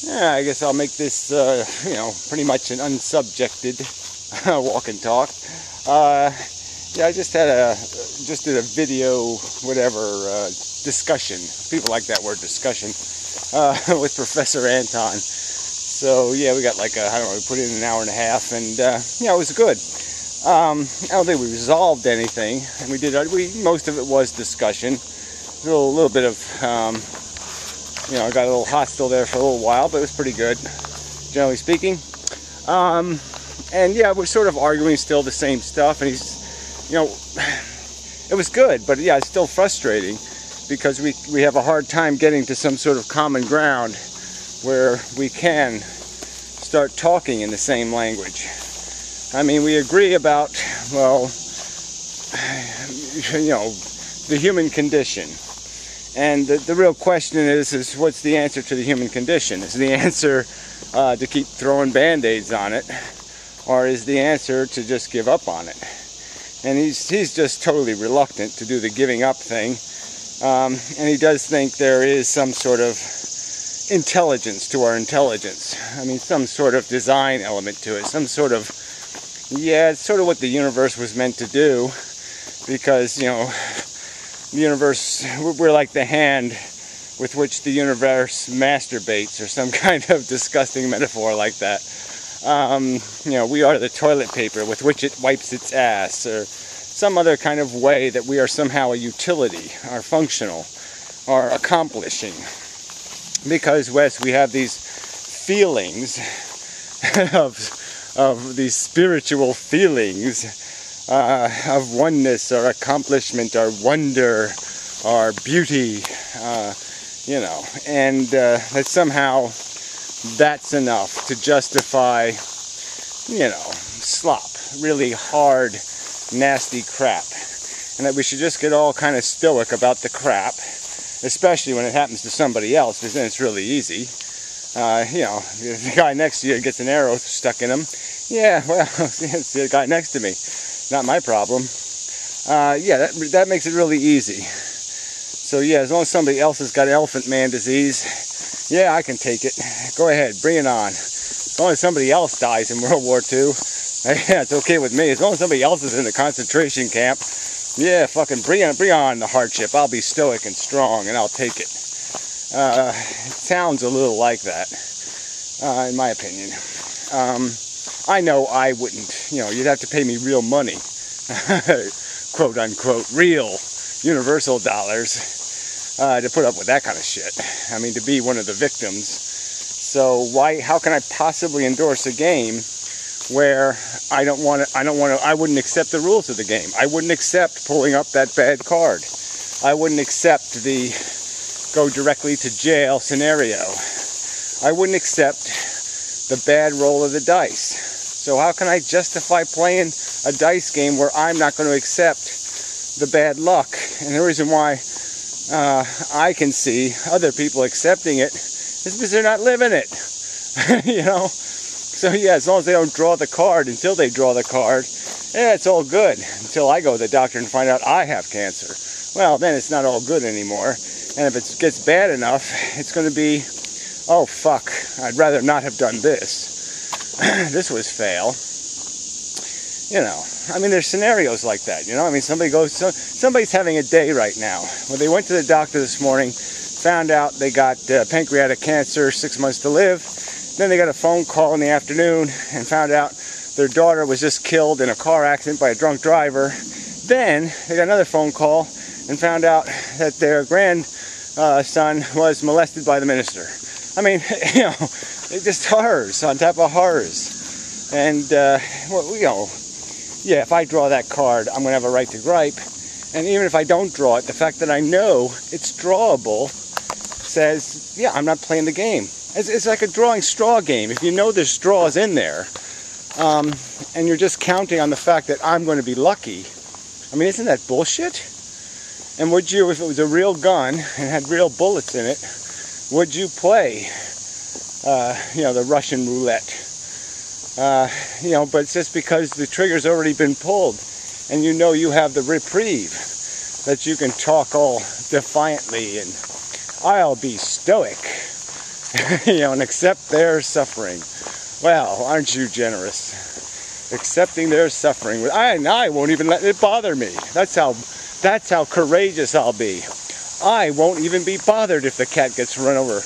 Yeah, I guess I'll make this, pretty much an unsubjected walk and talk. Yeah, I just did a video, discussion. People like that word, discussion, with Professor Anton. So yeah, we got like we put in an hour and a half, and yeah, it was good. I don't think we resolved anything, and most of it was discussion. A little bit of, I got a little hostile there for a little while, but it was pretty good, generally speaking. And yeah, we're sort of arguing still the same stuff, and it was good, but yeah, it's still frustrating because we have a hard time getting to some sort of common ground where we can start talking in the same language. I mean, we agree about, the human condition. And the real question is what's the answer to the human condition? Is the answer to keep throwing band-aids on it? Or is the answer to just give up on it? And he's just totally reluctant to do the giving up thing. And he does think there is some sort of intelligence to our intelligence. I mean, some sort of design element to it. Some sort of, it's sort of what the universe was meant to do. Because, the universe, we're like the hand with which the universe masturbates, or some kind of disgusting metaphor like that. We are the toilet paper with which it wipes its ass, or some other kind of way that we are somehow a utility, are functional, are accomplishing. Because, Wes, we have these feelings of these spiritual feelings of oneness or accomplishment or wonder or beauty, and that somehow that's enough to justify, slop, really hard, nasty crap, and that we should just get all kind of stoic about the crap, especially when it happens to somebody else, because then it's really easy. If the guy next to you gets an arrow stuck in him, yeah, well, it's the guy next to me. Not my problem. That makes it really easy. So yeah, as long as somebody else has got elephant man disease, yeah, I can take it. Go ahead, bring it on. As long as somebody else dies in World War II, yeah, it's okay with me. As long as somebody else is in the concentration camp, yeah, fucking bring on the hardship. I'll be stoic and strong, and I'll take it. It sounds a little like that, in my opinion. I know I wouldn't, you'd have to pay me real money, quote unquote, real universal dollars, to put up with that kind of shit. I mean, to be one of the victims. So how can I possibly endorse a game where I wouldn't accept the rules of the game. I wouldn't accept pulling up that bad card. I wouldn't accept the go directly to jail scenario. I wouldn't accept the bad roll of the dice. So how can I justify playing a dice game where I'm not going to accept the bad luck? And the reason why I can see other people accepting it is because they're not living it. So yeah, as long as they don't draw the card, until they draw the card, yeah, it's all good. Until I go to the doctor and find out I have cancer. Well, then it's not all good anymore. And if it gets bad enough, it's going to be, oh fuck, I'd rather not have done this. This was fail. I mean, there's scenarios like that, I mean, somebody's having a day right now. Well, they went to the doctor this morning, found out they got pancreatic cancer, 6 months to live. Then they got a phone call in the afternoon and found out their daughter was just killed in a car accident by a drunk driver. Then they got another phone call and found out that their grandson was molested by the minister. I mean, it's just horrors on top of horrors. And, yeah, if I draw that card, I'm going to have a right to gripe. And even if I don't draw it, the fact that I know it's drawable says, yeah, I'm not playing the game. It's like a drawing straw game. If you know there's straws in there, and you're just counting on the fact that I'm going to be lucky, I mean, isn't that bullshit? And would you, if it was a real gun and had real bullets in it, would you play, the Russian roulette? But it's just because the trigger's already been pulled, and you have the reprieve that you can talk all defiantly and I'll be stoic. You know, and accept their suffering. Well, aren't you generous? Accepting their suffering. I won't even let it bother me. That's how courageous I'll be. I won't even be bothered if the cat gets run over.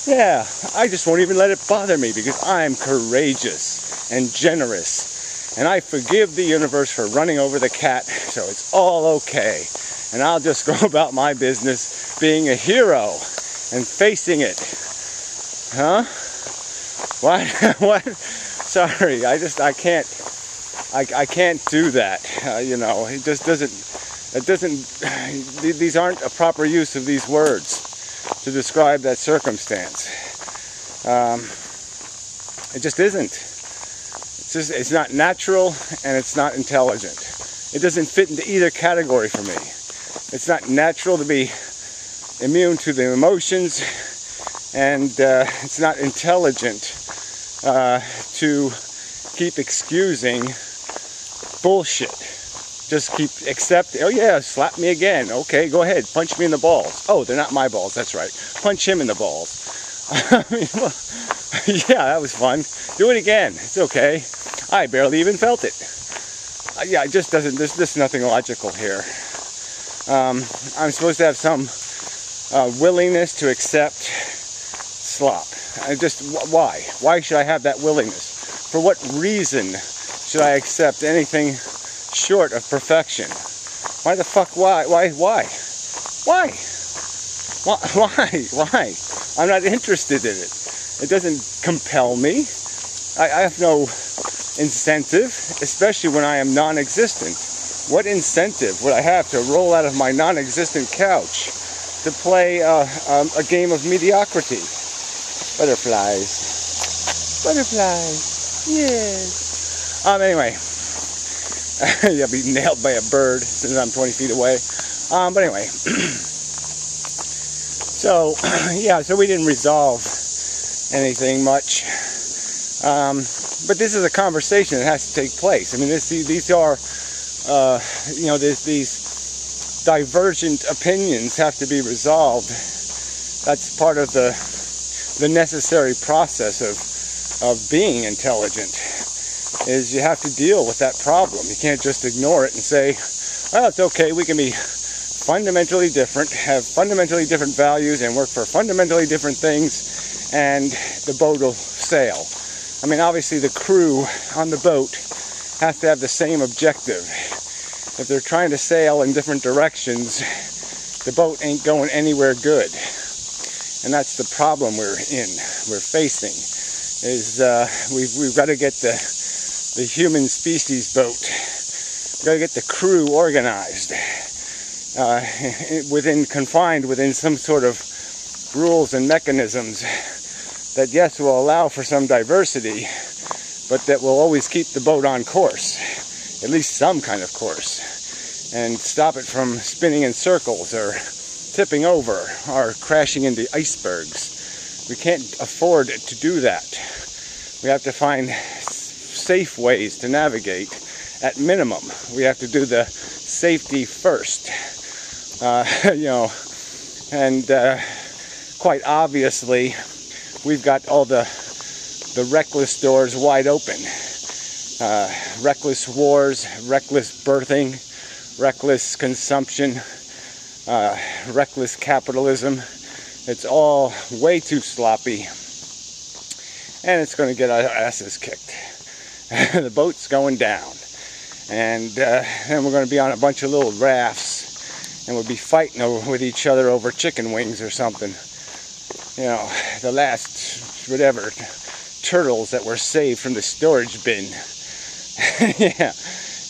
Yeah, I just won't even let it bother me because I'm courageous and generous. And I forgive the universe for running over the cat, so it's all okay. And I'll just go about my business being a hero and facing it. Huh? What? What? Sorry, I can't do that. You know, it just doesn't, these aren't a proper use of these words to describe that circumstance. It just isn't. It's not natural and it's not intelligent. It doesn't fit into either category for me. It's not natural to be immune to the emotions, and it's not intelligent to keep excusing bullshit. Just keep accepting. Oh yeah, slap me again. Okay, go ahead, punch me in the balls. Oh, they're not my balls, that's right. Punch him in the balls. I mean, well, yeah, that was fun. Do it again, it's okay. I barely even felt it. Yeah, it just doesn't, there's nothing logical here. I'm supposed to have some willingness to accept slop. Why? Why should I have that willingness? For what reason should I accept anything short of perfection? Why the fuck? Why? I'm not interested in it. It doesn't compel me. I have no incentive, especially when I am non-existent. What incentive would I have to roll out of my non-existent couch to play a game of mediocrity? Butterflies, yes. Anyway. You'll be nailed by a bird as soon as I'm 20 feet away. But anyway, so yeah, so we didn't resolve anything much. But this is a conversation that has to take place. I mean, these are, you know, these divergent opinions have to be resolved. That's part of the necessary process of being intelligent. Is you have to deal with that problem. You can't just ignore it and say, well, it's okay, we can be fundamentally different, have fundamentally different values, and work for fundamentally different things, and the boat will sail. I mean, obviously the crew on the boat has to have the same objective. If they're trying to sail in different directions, the boat ain't going anywhere good. And that's the problem we're facing, is we've got to get the human species boat. We've got to get the crew organized, confined within some sort of rules and mechanisms that, yes, will allow for some diversity, but that will always keep the boat on course, at least some kind of course, and stop it from spinning in circles or tipping over or crashing into icebergs. We can't afford to do that. We have to find safe ways to navigate. At minimum, we have to do the safety first. You know, and quite obviously, we've got all the reckless doors wide open. Reckless wars, reckless birthing, reckless consumption, reckless capitalism. It's all way too sloppy, and it's going to get our asses kicked. The boat's going down, and then we're going to be on a bunch of little rafts, and we'll be fighting with each other over chicken wings or something. You know, the last, whatever, turtles that were saved from the storage bin.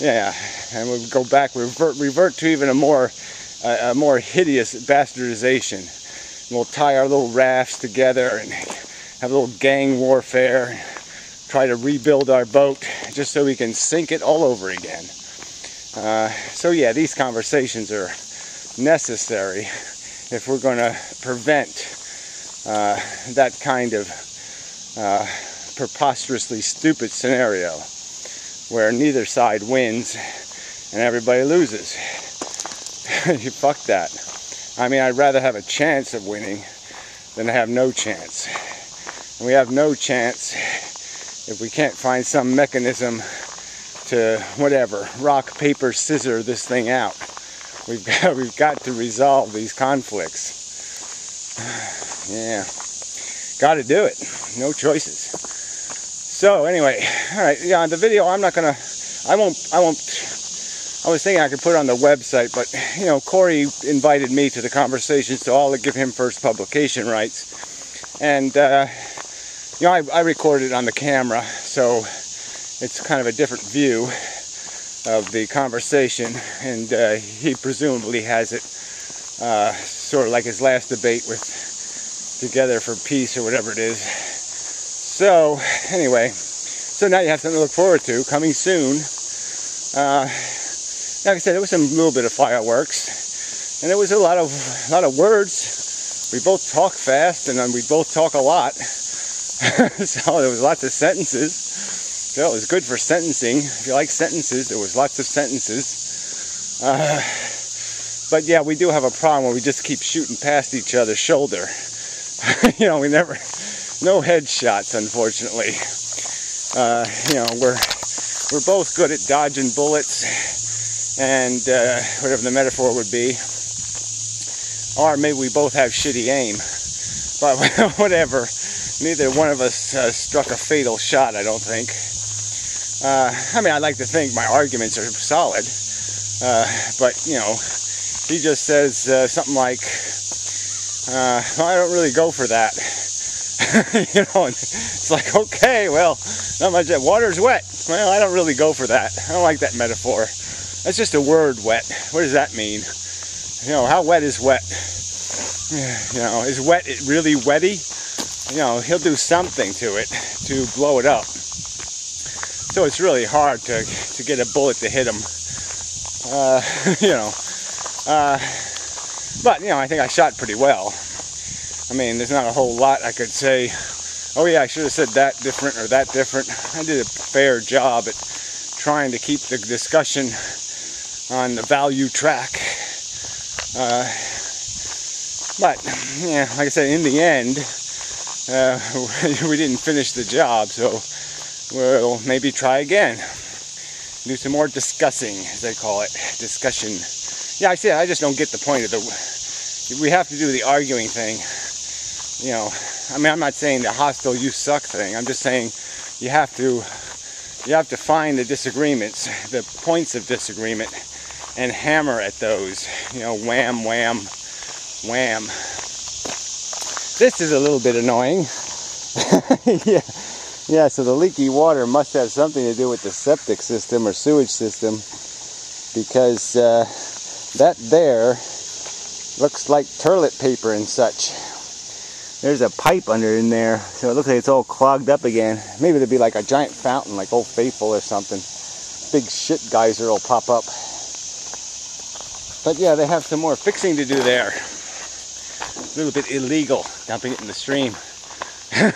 yeah, and we'll go back, revert to even a more hideous bastardization. We'll tie our little rafts together and have a little gang warfare, try to rebuild our boat just so we can sink it all over again. So yeah, these conversations are necessary if we're going to prevent that kind of preposterously stupid scenario where neither side wins and everybody loses. Fuck that. I mean, I'd rather have a chance of winning than have no chance. And we have no chance if we can't find some mechanism to, whatever, rock, paper, scissor this thing out. We've got to resolve these conflicts. Yeah, got to do it. No choices. So anyway, all right. Yeah, the video I was thinking I could put it on the website, but you know, Corey invited me to the conversation, so I'll give him first publication rights. And you know, I recorded it on the camera, so it's kind of a different view of the conversation, and he presumably has it sort of like his last debate with Together for Peace or whatever it is. So anyway, so now you have something to look forward to coming soon. Like I said, it was a little bit of fireworks, and it was a lot of words. We both talk fast, and then we both talk a lot. So there was lots of sentences. So it was good for sentencing. If you like sentences, there was lots of sentences. But yeah, we do have a problem where we just keep shooting past each other's shoulder. You know, no headshots, unfortunately. You know, we're both good at dodging bullets, and whatever the metaphor would be. Or maybe we both have shitty aim. But whatever. Neither one of us struck a fatal shot, I don't think. I mean, I like to think my arguments are solid. But, you know, he just says something like, well, I don't really go for that. You know, and it's like, okay, well, not much. Water's wet. Well, I don't really go for that. I don't like that metaphor. That's just a word, wet. What does that mean? You know, how wet is wet? You know, is wet really wetty? You know, he'll do something to it to blow it up. So it's really hard to get a bullet to hit him. You know. But, you know, I think I shot pretty well. I mean, there's not a whole lot I could say, oh yeah, I should have said that different or that different. I did a fair job at trying to keep the discussion on the value track. But, yeah, like I said, in the end, we didn't finish the job, so we'll maybe try again. Do some more discussing, as they call it. Discussion. Yeah, I just don't get the point of we have to do the arguing thing. You know, I mean, I'm not saying the hostile you suck thing. I'm just saying you have to find the disagreements, the points of disagreement, and hammer at those. You know, wham, wham, wham. This is a little bit annoying. Yeah, so the leaky water must have something to do with the septic system or sewage system, because that there looks like toilet paper and such. There's a pipe under in there, so it looks like it's all clogged up again. Maybe there'd be like a giant fountain, like Old Faithful or something. Big shit geyser will pop up. But yeah, they have some more fixing to do there. A little bit illegal, dumping it in the stream.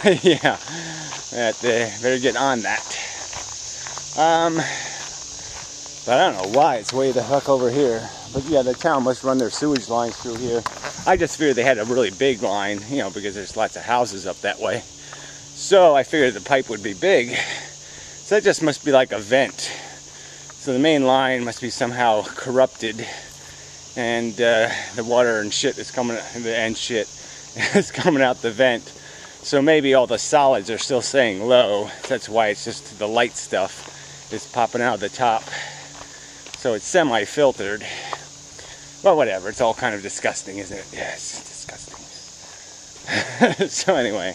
Yeah, better get on that. But I don't know why it's way the heck over here. But yeah, the town must run their sewage lines through here. I just figured they had a really big line, you know, because there's lots of houses up that way. So I figured the pipe would be big. So that just must be like a vent. So the main line must be somehow corrupted, and the water and shit is coming, is coming out the vent. So maybe all the solids are still staying low. That's why it's just the light stuff is popping out of the top. So it's semi-filtered. Well, whatever. It's all kind of disgusting, isn't it? Yes, disgusting. So anyway,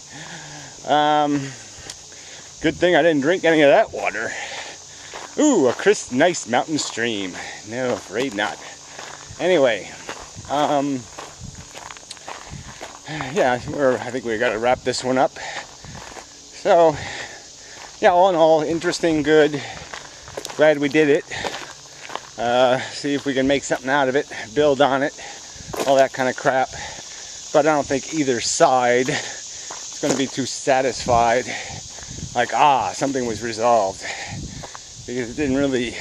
good thing I didn't drink any of that water. Ooh, a crisp, nice mountain stream. No, afraid not. Anyway, yeah, I think we got to wrap this one up. So, yeah, all in all, interesting, good. Glad we did it. See if we can make something out of it, build on it, all that kind of crap. But I don't think either side is going to be too satisfied. Like, something was resolved. Because it didn't really,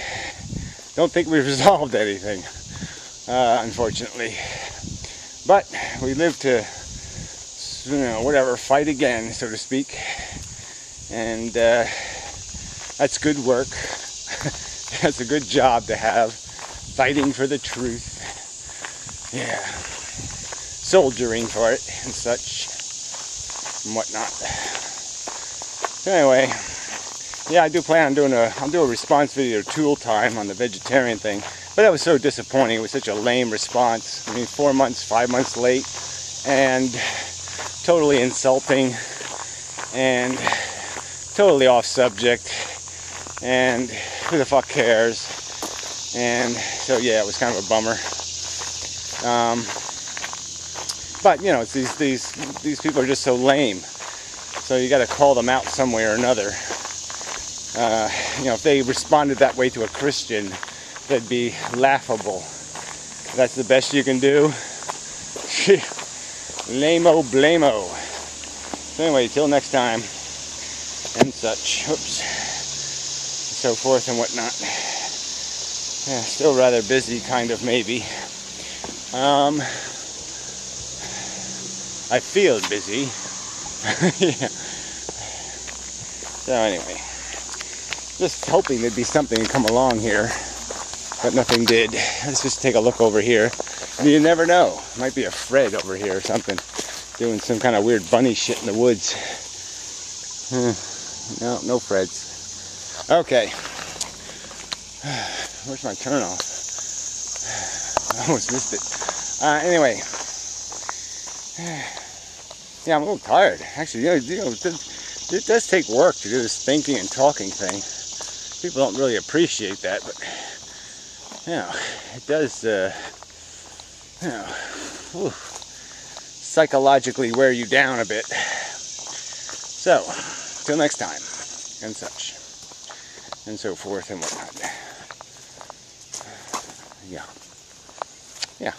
don't think we resolved anything, unfortunately. But we live to you know, whatever, fight again, so to speak. And that's good work. That's a good job to have, fighting for the truth. Yeah, soldiering for it and such and whatnot. So anyway, yeah, I do plan on doing I'll do a response video tool time on the vegetarian thing, but that was so disappointing. It was such a lame response. I mean, 4 months, 5 months late, and totally insulting, and totally off subject, and who the fuck cares? And so yeah, it was kind of a bummer. But you know, it's these people are just so lame. So you got to call them out some way or another. You know, if they responded that way to a Christian, that'd be laughable. That's the best you can do. Lame-o blame-o. So anyway, till next time, and such. Oops. So forth and whatnot. Yeah, still rather busy, kind of, maybe. I feel busy. Yeah. So anyway, just hoping there'd be something to come along here, but nothing did. Let's just take a look over here. You never know. Might be a Fred over here or something, doing some kind of weird bunny shit in the woods. No Freds. Okay. Where's my turn off? I almost missed it. Anyway. Yeah, I'm a little tired. Actually, you know, it does take work to do this thinking and talking thing. People don't really appreciate that, but you know, it does, you know, psychologically wear you down a bit. So, till next time, and such, and so forth and whatnot. Yeah. Yeah.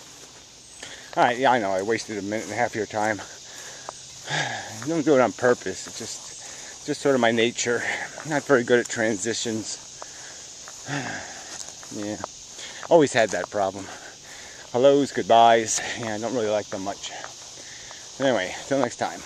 Alright, yeah, I know, I wasted a minute and a half of your time. I don't do it on purpose. It's just sort of my nature. I'm not very good at transitions. Yeah. Always had that problem. Hellos, goodbyes. Yeah, I don't really like them much. Anyway, till next time.